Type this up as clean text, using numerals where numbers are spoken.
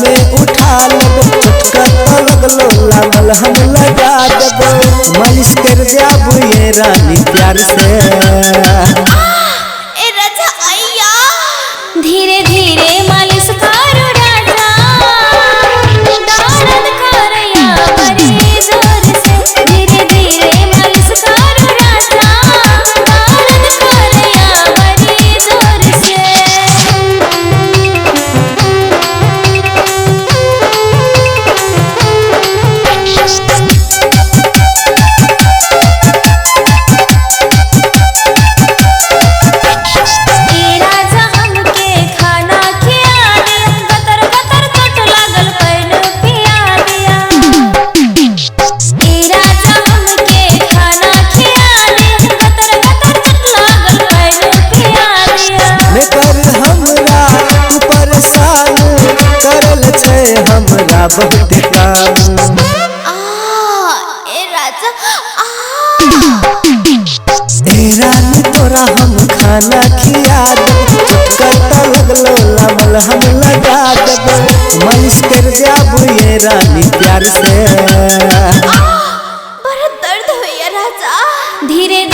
में उठा लेबो, झटका तो लगलो लागल हम लगा देबो। मालिश कर देबो ये रानी प्यार से। ए राजा आइया धीरे धीरे मालिश करो राजा, दर्द करया बड़ी जोर से। धीरे धीरे मालिश करो राजा, दर्द करया बड़ी जोर से। हमरा बहुत काम ए राजा ए रानी तोरा हम खाना खिया देबो, झटका लगलो लागल हम लगा देबो। मालिश कर देबो ये रानी प्यार से। बड़ा दर्द होया राजा। धीरे